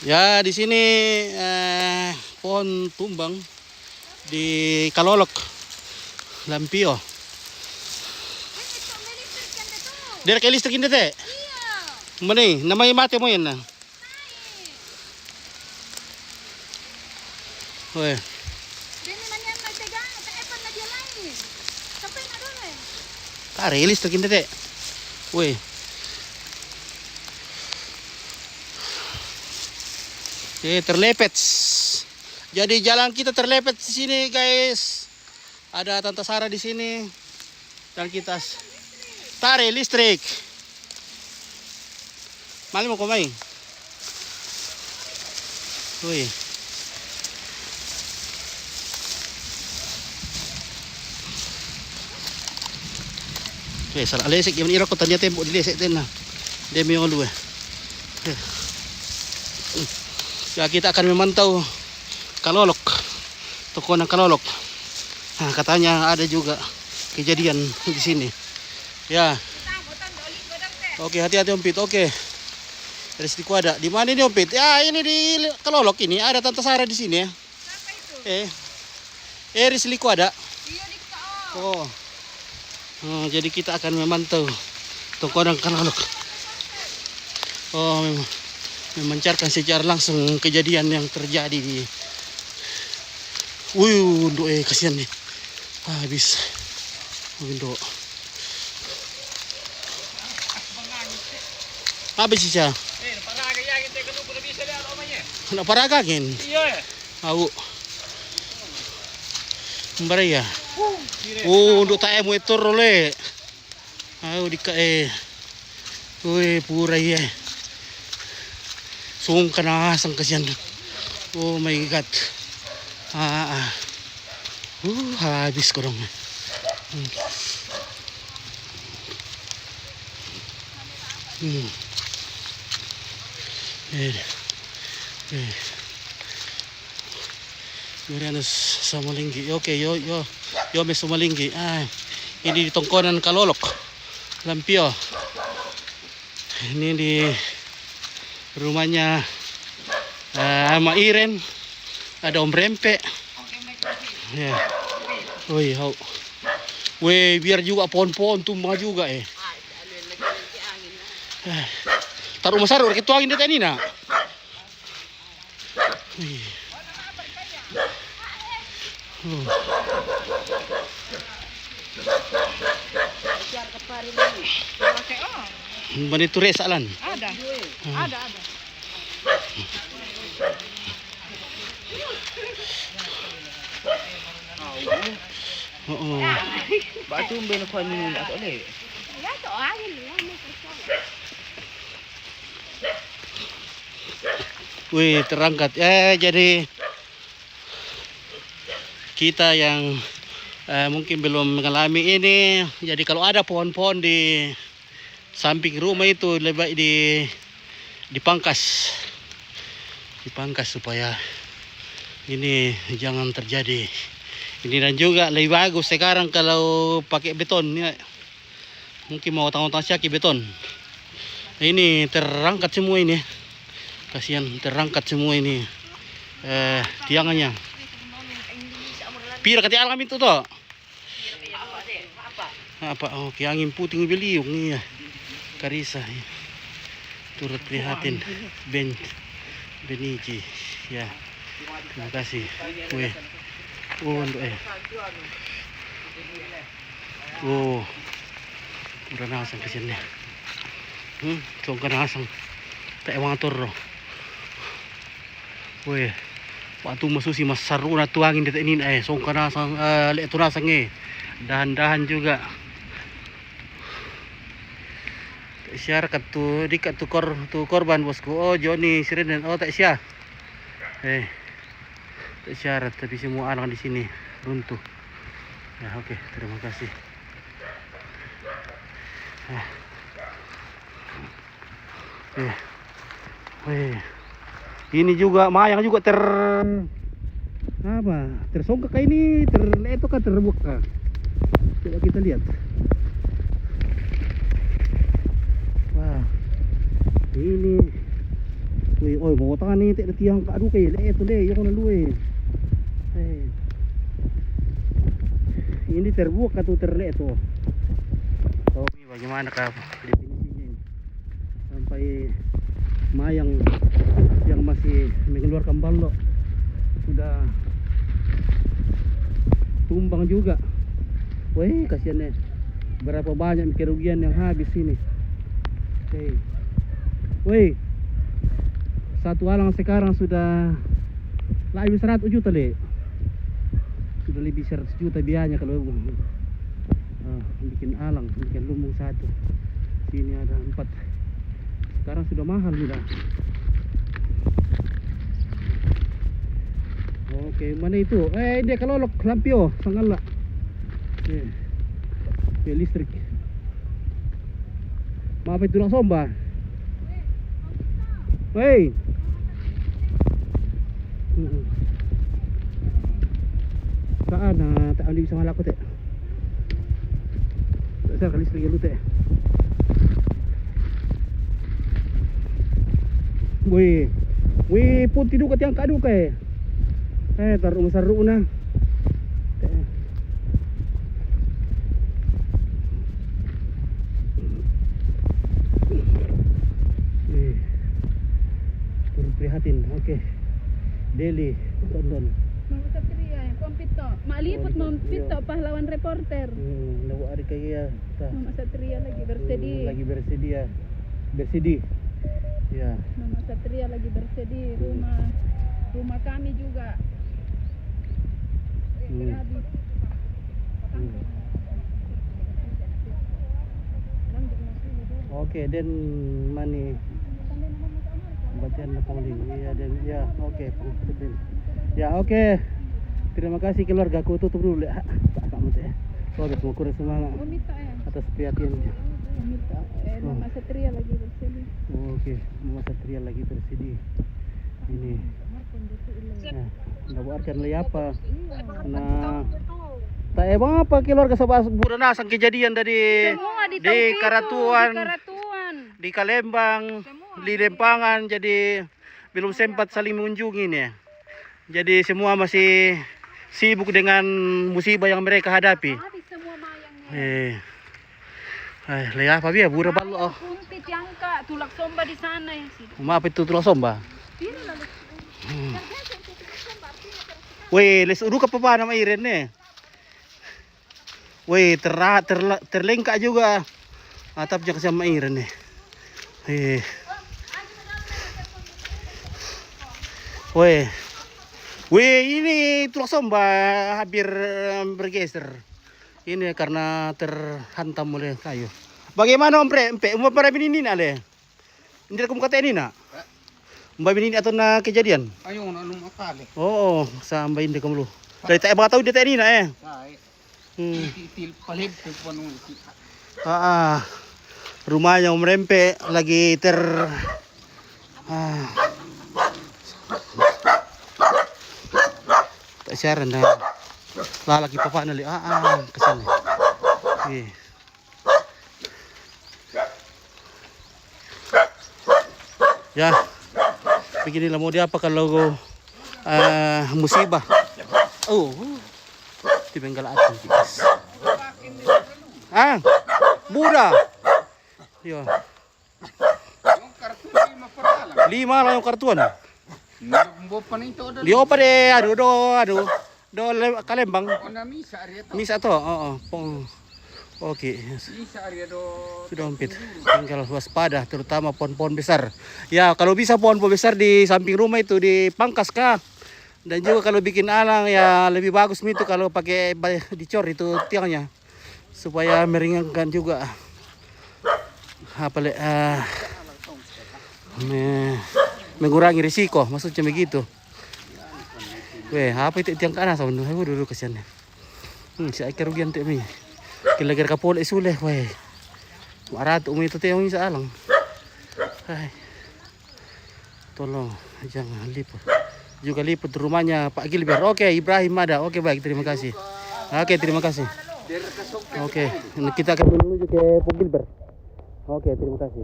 Ya, di sini pohon tumbang di Kalolok, Lampio. Dari kay listrik hindi te. Mani, namay mate mo yan na. Weh. Tare, listrik hindi te. Weh. Terlepet. Jadi jalan kita terlepet di sini, guys. Ada Tante Sarah di sini. Dan kita tare listrik. Mali mo kumay. Uy. Oke, salah lesik yang ira ko tanya tempo dilesek din na. Demi yung luwe. Ya, kita akan memantau Kalolok, toko ng Kalolok. Nah, katanya ada juga kejadian di sini. Ya. Oke, hati-hati Om Pit. Oke. Dari situ ada. Di mana ini Om Pit? Ya, ini di Kalolok ini ada Tante Sarah di sini ya. Siapa itu? Risliku ada. Iya di Oh. Jadi kita akan memantau toko ng Kalolok. Oh, memancarkan secara langsung kejadian yang terjadi di untuk kasihan nih. Habis. Untuk habis siya. Naparagagin. Iya. Au. Mbari ya. Untuk tae mo ito role. Au di kae. Pura ya. Sung kanasang kasihan. Oh my god. Habis ko dong. Yurianus Samalinggi. Oke, yo me Samalinggi. Ini di tongkonan Kalolok, Lampio. Ini di rumahnya Mairen. Ada Om Rempe. Ya. Weh, biar juga pohon-pohon tumbang juga taruh masar udah ketuangin deh tadi nak. Mana itu resalan? Ada. Batu benar kau ni nak boleh. Ya, tu angin Wih, terangkat. Jadi kita yang mungkin belum mengalami ini, jadi kalau ada pohon-pohon di samping rumah itu lebih baik dipangkas supaya ini jangan terjadi. Ini dan juga lebih bagus sekarang kalau pakai beton ya. Mungkin mau tanggung-tanggung syaki beton. Ini terangkat semua ini. Kasihan terangkat semua ini tiangannya. Pira kati alam itu toh? Apa? Oh, angin puting beliung ya. Karisa ya. Turut prihatin Beniji ya. Terima kasih. Untuk udah nasang kesini. Kung kanasang tak mga toro. Waktu masusi masaru na tuangin dito inin so kanasang leto nasang dahan-dahan juga. Siar katu di katu korban bosku. Oh Johnny Sirenen. Oh tak siya. Tak syarat tapi semua anak di sini runtuh. Ya oke, terima kasih. Ini juga mayang juga tersongkak ini terleto kan terbuka. Coba kita lihat. Wah, ini Wih, oi, bawa tangan nih, tak ada tiang kat aduh ke, le tu le, yang mana lu Ini terbuka atau terlek tu. Oh, ini bagaimana kah definisinya ini? Sampai mayang yang masih mengeluarkan balok sudah tumbang juga. Wih, kasihan berapa banyak kerugian yang habis ini. Wih, satu alang sekarang sudah lebih 100 juta le. Sudah lebih 100 juta biayanya kalau bikin alang, bikin lumbung satu. Sini ada 4. Sekarang sudah mahal sudah. Oke, mana itu? Dia kalolok lampio, sangala. Listrik. Maaf itu lang somba. Wey. Saan na tak andi bisa malako te. Tak sa listrik lu te. Wih, pun tidur kat yang kadu ke. Taruh masaru na. Prihatin, oke. Deli, tonton. Mama Satria yang kompito. Makliput kompito pahlawan reporter. Nawa ari kaya ta. Mama Satria lagi bersedih. Lagi bersedia. Bersedih. Ya. Mama Satria lagi bersedih. Rumah kami juga. Habis. Oke, dan mani bagian pengling. Iya, dan ya, oke, ya, oke. Terima kasih keluargaku, tutup dulu ya. Tak kamu teh. Sobat mau kurang semangat atas perhatiannya. Mama Satria lagi bersedih. Oke, Mama Satria lagi bersedih. Ini. Nah, nawarkan lagi apa? Nah, tak emang apa keluarga sobat Burana sang kejadian dari di Karatuan, di Kalembang, di Lempangan, jadi belum sempat saling mengunjungi nih. Jadi semua masih sibuk dengan musibah yang mereka hadapi. Lihat apa ya, bura balo. Kuntit yang kak, tulak somba di sana ya sih. Maaf itu tulak somba. Weh, les udah ke apa nama Iren nih? Weh, terlengkak juga atapnya sama Iren nih. Weh, ini tulak somba hampir bergeser. Ini karena terhantam oleh kayu. Bagaimana Om Pre? Umpa para ini ale. Hindi ko mukata ini na. Umpa ini atau na kejadian? Ayun, anong akali? Oo, sa ambay hindi ko mulo. Dari tayo baka tao dito ini na eh. Itil palib po nung rumahnya Om Rempe lagi tak siaran na lalaki pa paano kesana. Ya, beginilah mau dia apa kalau musibah. Di Benggala atin guys. Buda. Yo. yung karton 5 para lang. 5 lang yung kartuan. Nagbo pa nito do. Di pa de Kalembang. Ona misa ariya to. Misa to, oo. Oke. Misa ariya do. Sudah umpit. Tinggal waspada terutama pohon-pohon besar. Ya, kalau bisa pohon-pohon besar di samping rumah itu dipangkas kah. Dan juga kalau bikin alang ya lebih bagus itu kalau pakai dicor itu tiangnya supaya meringankan juga mengurangi risiko, maksudnya begitu. Apa itu tiang kanan sama dulu kesiannya. Si kerugian tu mi. Kira-kira kapol isuleh Marat itu tiang sa alang. Tolong jangan liput. Juga liput rumahnya Pak Gilbert. Oke, Ibrahim ada. Oke, baik, terima kasih. Oke, terima kasih. Oke, kita akan menuju ke Pak Gilbert. Oke, terima kasih.